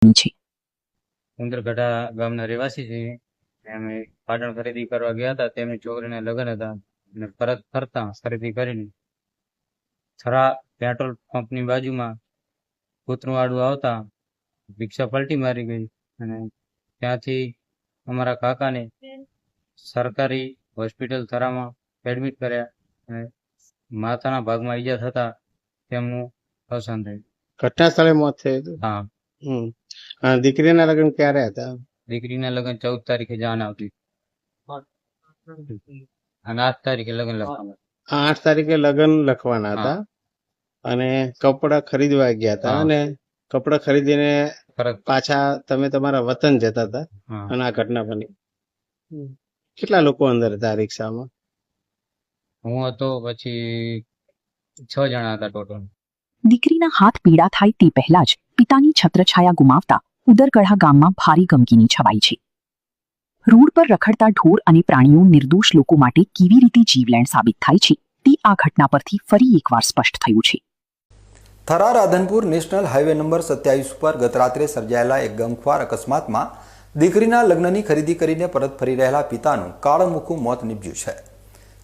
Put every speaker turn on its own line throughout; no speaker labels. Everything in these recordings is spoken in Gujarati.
છે।
ઉંદરગઢા ગામના રહેવાસી છે। અમે પાટણ ખરીદી કરવા ગયા હતા, તેમની છોકરીના લગ્ન હતા અને પરત ફરતા ખરીદી કરીને થરા પેટ્રોલ પંપની બાજુમાં કૂતરું આડું આવતા રિક્ષા પલટી મારી ગઈ અને ત્યાંથી અમારા કાકાને સરકારી હોસ્પિટલ થરામાં એડમિટ કર્યા અને માથાના ભાગમાં ઈજા થતા તેમનું અવસાન થયું।
ઘટના સ્થળે મોત થયું હતું।
હા,
દીકરીના લગ્ન ક્યારે હતા?
દીકરીના લગ્ન 14 તારીખે જાન આવતી અને 8 તારીખે લગ્ન લખવાના।
8 તારીખે લગ્ન લખવાના હતા અને કપડા ખરીદવા ગયા હતા
હા।
અને કપડા ખરીદીને
પરત
પાછા તમે તમારા વતન જતા હતા
હા,
અને આ ઘટના બની। કેટલા લોકો અંદર હતા આ રિક્ષામાં?
હું હતો, પછી 6 જણા હતા ટોટલ।
દીકરીના હાથ પીડા થાય તે પહેલા જ પિતાની છત્રછાયા ગુમાવતા ઉદરગઢા ગામમાં ભારે ગમગીની છવાઈ છે। રોડ પર રખડતા ઢોર અને પ્રાણીઓ નિર્દોષ લોકો માટે કેવી રીતે જીવલેણ સાબિત થાય છે તે આ ઘટના પરથી ફરી એકવાર સ્પષ્ટ થયું છે।
Thara Radhanpur national highway number 27 પર ગત રાત્રે સર્જાયેલા એક ગમખ્વાર અકસ્માતમાં દીકરીના લગ્નની ખરીદી કરીને પરત ફરી રહેલા પિતાનું કાળમુખું મોત નીપજ્યું છે।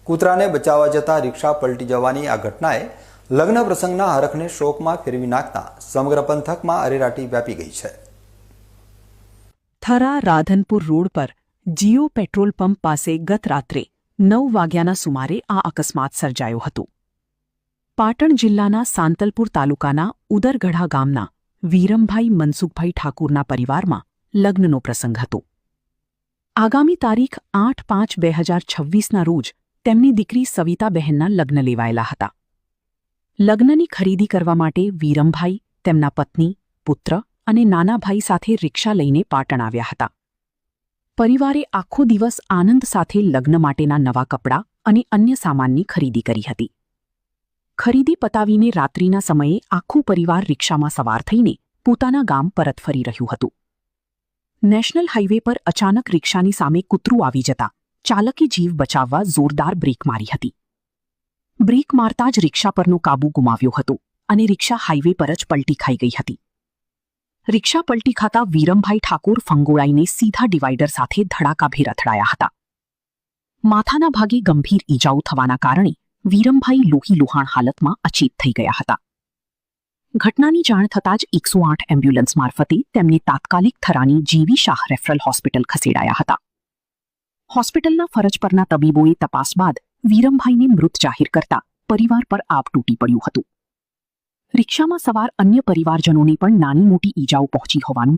કૂતરાને બચાવવા જતા રિક્ષા પલટી જવાની આ ઘટનાએ લગ્ન પ્રસંગના હરખને શોકમાં ફેરવી નાખતા સમગ્ર પંથકમાં અરેરાટી વ્યાપી ગઈ છે।
થરા રાધનપુર રોડ પર જીઓ પેટ્રોલ પંપ પાસે ગત રાત્રે 9 વાગ્યાના સુમારે આ અકસ્માત સર્જાયો હતો। પાટણ જિલ્લાના સાંતલપુર તાલુકાના ઉદરગઢા ગામના વીરમભાઈ મનસુખભાઈ ઠાકુરના પરિવારમાં લગ્નનો પ્રસંગ હતો। આગામી તારીખ 8/5/2026ના રોજ તેમની દીકરી સવિતાબહેનના લગ્ન લેવાયેલા હતા। લગ્નની ખરીદી કરવા માટે વીરમભાઈ તેમના પત્ની, પુત્ર અને નાના ભાઈ સાથે રિક્ષા લઈને પાટણ આવ્યા હતા। પરિવારે આખો દિવસ આનંદ સાથે લગ્ન માટેના નવા કપડાં અને અન્ય સામાનની ખરીદી કરી હતી। ખરીદી પતાવીને રાત્રિના સમયે આખું પરિવાર રિક્ષામાં સવાર થઈને પોતાના ગામ પરત ફરી રહ્યું હતું। નેશનલ હાઈવે પર અચાનક રિક્ષાની સામે કૂતરું આવી જતા ચાલકે જીવ બચાવવા જોરદાર બ્રેક મારી હતી। બ્રેક મારતા જ રિક્ષા પરનો કાબુ ગુમાવ્યો હતો અને રિક્ષા હાઈવે પર જ પલટી ખાઈ ગઈ હતી। રિક્ષા પલટી ખાતા વીરમભાઈ ઠાકોર ફંગોળાઈને સીધા ડિવાઈડર સાથે ધડાકાભેર અથડાયા હતા। માથાના ભાગે ગંભીર ઈજાઓ થવાના કારણે વીરમભાઈ લોહીલુહાણ હાલતમાં અચેત થઈ ગયા હતા। ઘટનાની જાણ થતાં જ 108 એમ્બ્યુલન્સ મારફતે તેમને તાત્કાલિક થરાની જીવી શાહ રેફરલ હોસ્પિટલ ખસેડાયા હતા। હોસ્પિટલના ફરજ પરના તબીબોએ તપાસ બાદ વીરમભાઈને મૃત જાહેર કરતા પરિવાર પર આબ તૂટી પડ્યું હતું। રિક્ષામાં સવાર અન્ય પરિવારજનોને પણ નાની મોટી ઈજાઓ પહોંચી હોવાનું